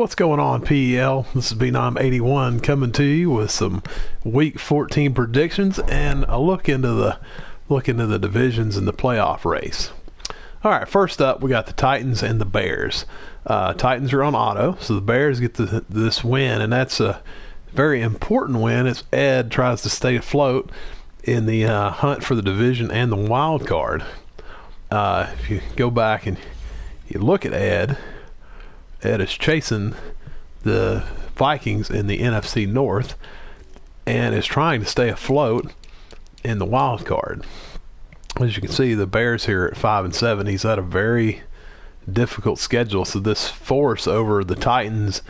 What's going on, PEL? This is BNOM81 coming to you with some Week 14 predictions and a look into the divisions in the playoff race. All right, first up, we got the Titans and the Bears. Titans are on auto, so the Bears get this win, and that's a very important win as Ed tries to stay afloat in the hunt for the division and the wild card. If you go back and you look at Ed is chasing the Vikings in the NFC North and is trying to stay afloat in the wild card. As you can see, the Bears here at 5-7, he's had a very difficult schedule, so this force over the Titans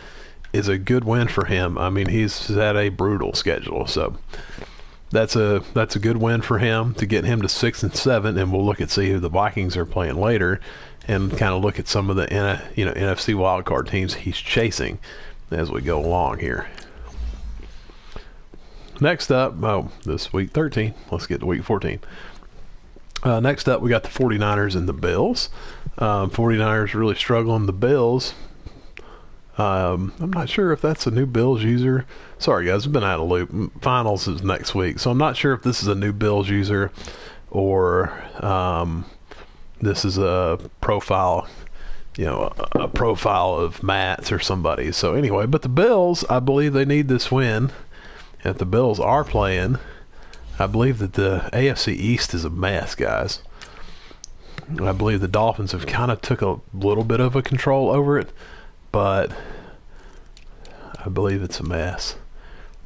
is a good win for him. I mean, he's had a brutal schedule, so that's a good win for him to get him to 6-7, and we'll look at see who the Vikings are playing later and kind of look at some of the NFC wildcard teams he's chasing as we go along here. Next up, this week 13. Let's get to week 14. Next up, we got the 49ers and the Bills. 49ers really struggling. The Bills, I'm not sure if that's a new Bills user. Sorry, guys, I've been out of loop. Finals is next week, so I'm not sure if this is a new Bills user or this is a profile, a profile of Matt's or somebody. So anyway, but the Bills, I believe they need this win. If the Bills are playing, I believe that the AFC East is a mess, guys. I believe the Dolphins have kind of took a little bit of a control over it, but I believe it's a mess.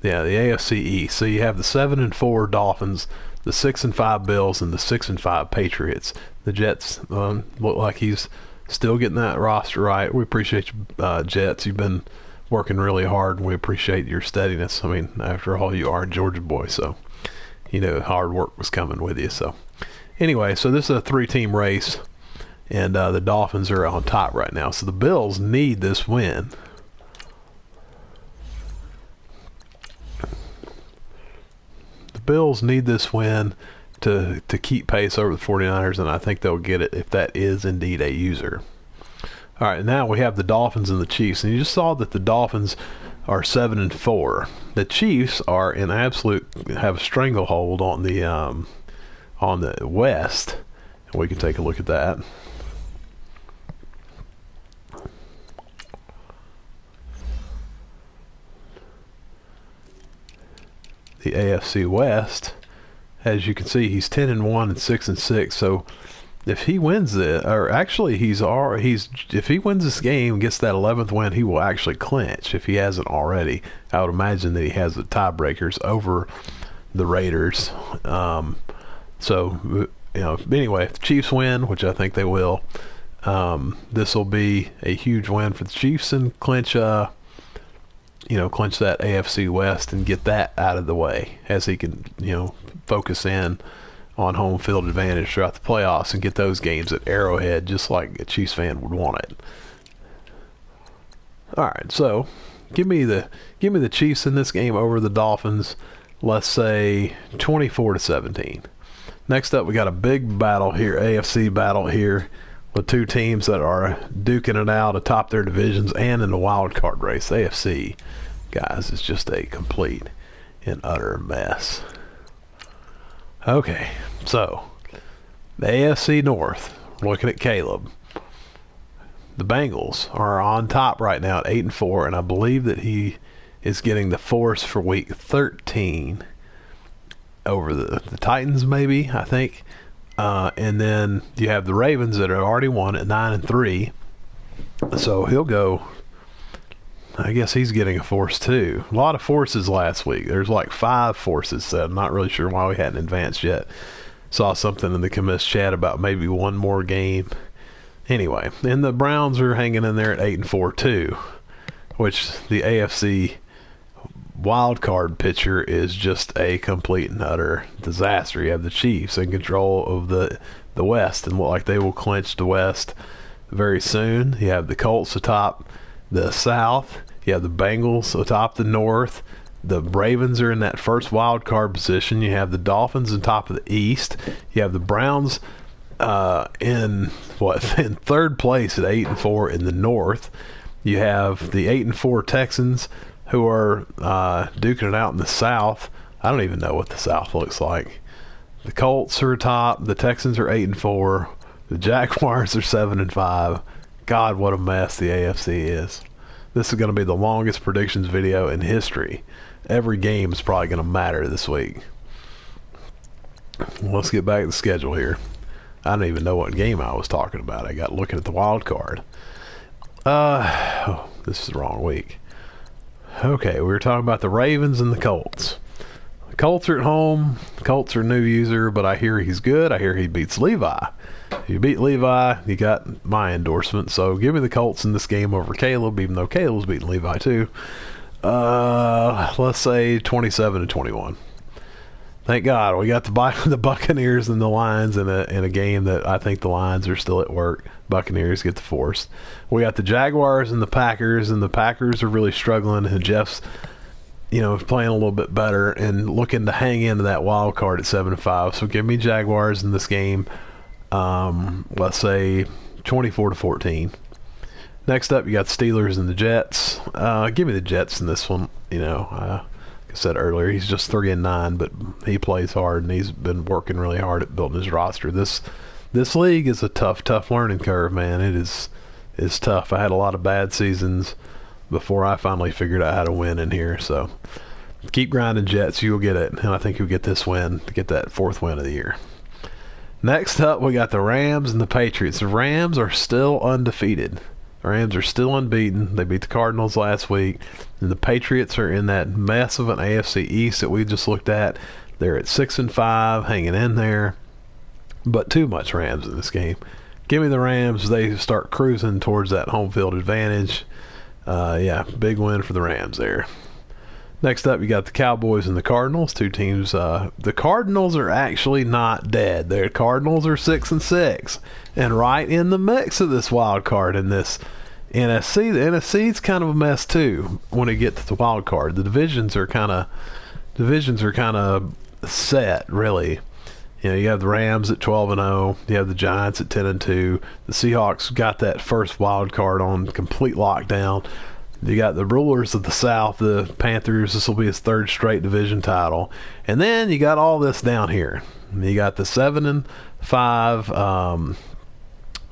Yeah, the AFC East. So you have the 7-4 Dolphins, the 6-5 Bills, and the 6-5 Patriots. The Jets look like he's still getting that roster right. We appreciate you, Jets. You've been working really hard, and we appreciate your steadiness. I mean, after all, you are a Georgia boy, so hard work was coming with you. So anyway, so this is a 3-team race, and the Dolphins are on top right now. So the Bills need this win. The Bills need this win to keep pace over the 49ers, and I think they'll get it if that is indeed a user. All right, now we have the Dolphins and the Chiefs, and you just saw that the Dolphins are 7-4. The Chiefs are have a stranglehold on the West, and we can take a look at that. The AFC West, as you can see, he's 10-1 and 6-6. So if he wins it, or actually if he wins this game, gets that 11th win, he will actually clinch if he hasn't already. I would imagine that he has the tiebreakers over the Raiders. So anyway, if the Chiefs win, which I think they will, this will be a huge win for the Chiefs and clinch that AFC West and get that out of the way as he can, focus in on home field advantage throughout the playoffs and get those games at Arrowhead just like a Chiefs fan would want it. All right, so give me the Chiefs in this game over the Dolphins. Let's say 24-17. Next up, we got a big battle here, AFC battle here, with two teams that are duking it out atop their divisions and in the wild card race. AFC, guys, is just a complete and utter mess. Okay, so the AFC North, looking at Caleb. The Bengals are on top right now at 8-4, and I believe that he is getting the force for week 13 over the Titans, maybe, I think. And then you have the Ravens that are already won at 9-3. So he'll go, I guess he's getting a force too. A lot of forces last week. There's like 5 forces said. I'm not really sure why we hadn't advanced yet. Saw something in the commiss chat about maybe one more game. Anyway, and the Browns are hanging in there at 8-4 too, which the AFC wild card picture is just a complete and utter disaster. You have the Chiefs in control of the West and look like they will clinch the West very soon. You have the Colts atop the South. You have the Bengals atop the North. The Ravens are in that first wild card position. You have the Dolphins on top of the East. You have the Browns in third place at 8-4 in the North. You have the 8-4 Texans, who are duking it out in the South. I don't even know what the South looks like. The Colts are top. The Texans are 8-4. The Jaguars are 7-5. God, what a mess the AFC is. This is going to be the longest predictions video in history. Every game is probably going to matter this week. Let's get back to the schedule here. I don't even know what game I was talking about. I got looking at the wild card. This is the wrong week. Okay, we were talking about the Ravens and the Colts. The Colts are at home. The Colts are a new user, but I hear he's good. I hear he beats Levi. If you beat Levi, you got my endorsement. So give me the Colts in this game over Caleb, even though Caleb's beating Levi too. Let's say 27-21. Thank God we got the Buccaneers and the Lions in a game that I think the Lions are still at work. Buccaneers get the force. We got the Jaguars and the Packers are really struggling, and Jeff's playing a little bit better and looking to hang into that wild card at 7-5. So give me Jaguars in this game. Let's say 24-14. Next up, you got Steelers and the Jets. Give me the Jets in this one. Like I said earlier, he's just 3-9, but he plays hard and he's been working really hard at building his roster. This league is a tough learning curve, man. It is tough. I had a lot of bad seasons before I finally figured out how to win in here. So keep grinding, Jets. You'll get it, and I think you'll get this win to get that 4th win of the year. Next up, we got the Rams and the Patriots. The Rams are still undefeated. The Rams are still unbeaten. They beat the Cardinals last week. And the Patriots are in that mess of an AFC East that we just looked at. They're at 6-5, hanging in there. But too much Rams in this game. Give me the Rams. They start cruising towards that home field advantage. Big win for the Rams there. Next up, you got the Cowboys and the Cardinals. Two teams. The Cardinals are actually not dead. The Cardinals are 6-6, and right in the mix of this wild card in this NFC. The NFC is kind of a mess too when it gets to the wild card. The divisions are kind of set, really. You have the Rams at 12-0. You have the Giants at 10-2. The Seahawks got that first wild card on complete lockdown. You got the rulers of the South, the Panthers. This will be his 3rd straight division title. And then you got all this down here. You got the 7-5.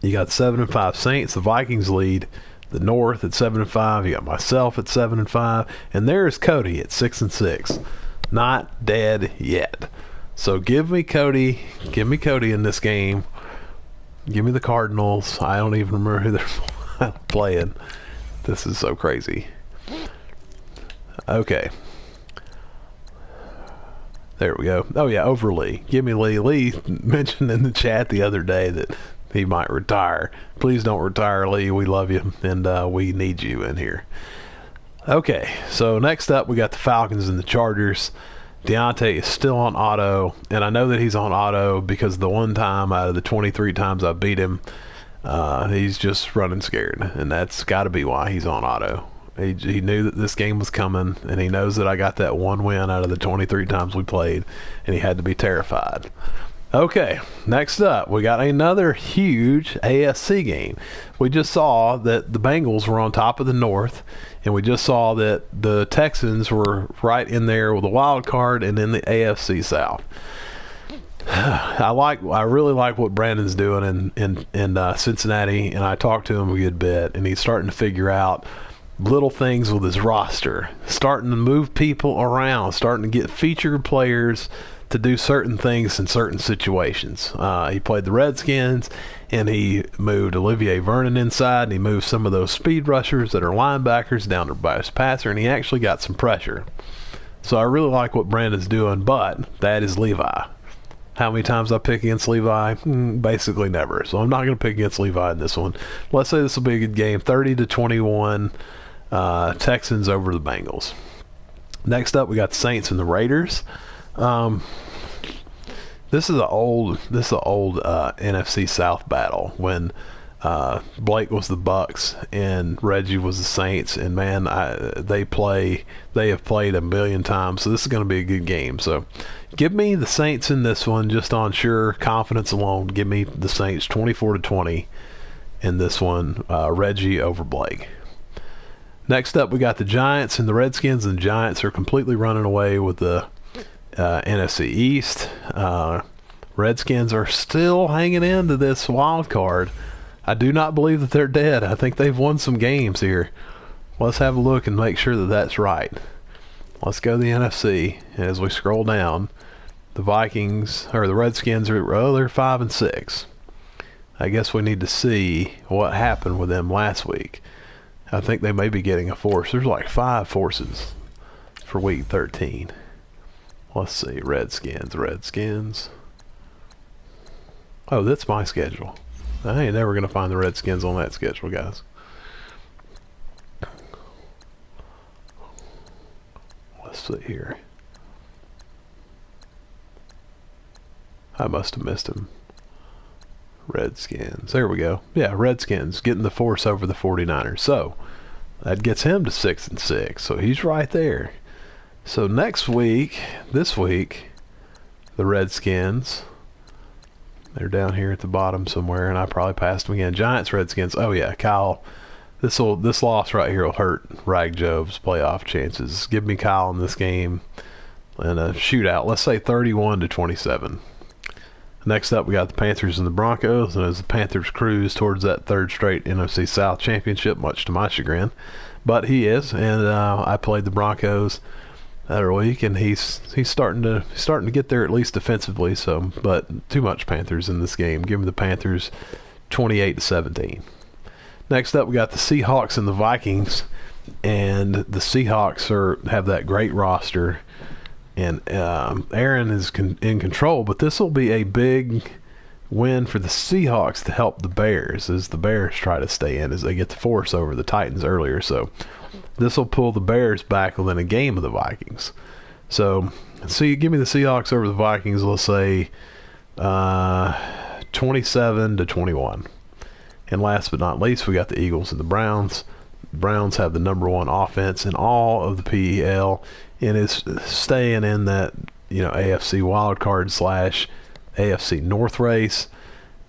You got 7-5 Saints. The Vikings lead the North at 7-5. You got myself at 7-5. And there's Cody at 6-6. Not dead yet. So give me Cody in this game. Give me the Cardinals. I don't even remember who they're playing. This is so crazy. Okay. There we go. Oh yeah, over Lee. Give me Lee. Lee mentioned in the chat the other day that he might retire. Please don't retire, Lee. We love you, and we need you in here. Okay, so next up we got the Falcons and the Chargers. Deontay is still on auto, and I know that he's on auto because the one time out of the 23 times I beat him, he's just running scared, and that's got to be why he's on auto. He knew that this game was coming, and he knows that I got that one win out of the 23 times we played, and he had to be terrified. Okay, next up, we got another huge AFC game. We just saw that the Bengals were on top of the North, and we just saw that the Texans were right in there with a wild card and in the AFC South. I really like what Brandon's doing in Cincinnati, and I talked to him a good bit, and he's starting to figure out little things with his roster, starting to move people around, starting to get featured players to do certain things in certain situations. He played the Redskins, and he moved Olivier Vernon inside, and he moved some of those speed rushers that are linebackers down to best passer, and he actually got some pressure. So I really like what Brandon's doing, but that is Levi. How many times I pick against Levi? Basically never. So I'm not going to pick against Levi in this one. Let's say this will be a good game. 30-21 Texans over the Bengals. Next up, we got the Saints and the Raiders. This is an old NFC South battle when Blake was the Bucks and Reggie was the Saints, and man, they have played a million times, so this is going to be a good game. So give me the Saints in this one, just on sheer confidence alone. Give me the Saints 24-20 in this one. Reggie over Blake. Next up, we got the Giants and the Redskins, and the Giants are completely running away with the NFC East. Redskins are still hanging into this wild card. I do not believe that they're dead. I think they've won some games here. Let's have a look and make sure that that's right. Let's go to the NFC. As we scroll down, the Vikings, or the Redskins, they're 5-6. I guess we need to see what happened with them last week. I think they may be getting a force. There's like 5 forces for week 13. Let's see. Redskins. Oh, that's my schedule. I ain't never going to find the Redskins on that schedule, guys. Let's see here. I must have missed him. Redskins. There we go. Yeah, Redskins getting the force over the 49ers. So that gets him to 6-6. So he's right there. So this week, the Redskins, they're down here at the bottom somewhere, and I probably passed them again. Giants, Redskins. Oh yeah, Kyle. This loss right here will hurt Rag Job's playoff chances. Give me Kyle in this game in a shootout. Let's say 31-27. Next up, we got the Panthers and the Broncos, and as the Panthers cruise towards that 3rd straight NFC South championship, much to my chagrin, but he is, and I played the Broncos that other week, and he's starting to get there at least defensively. So, but too much Panthers in this game. Give me the Panthers, 28-17. Next up, we got the Seahawks and the Vikings, and the Seahawks have that great roster. And Aaron is in control, but this will be a big win for the Seahawks to help the Bears as the Bears try to stay in as they get the force over the Titans earlier. So this will pull the Bears back within a game of the Vikings. So give me the Seahawks over the Vikings, let's say 27-21. And last but not least, we got the Eagles and the Browns. The Browns have the number 1 offense in all of the PEL, and is staying in that AFC wildcard / AFC North race.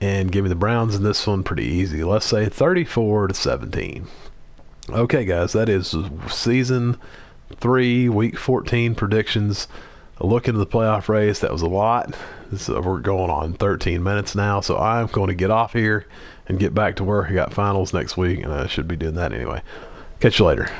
And give me the Browns in this one pretty easy. Let's say 34-17. Okay, guys, that is season 3, week 14 predictions. A look into the playoff race. That was a lot. We're going on 13 minutes now, so I'm going to get off here and get back to work. I got finals next week, and I should be doing that anyway. Catch you later.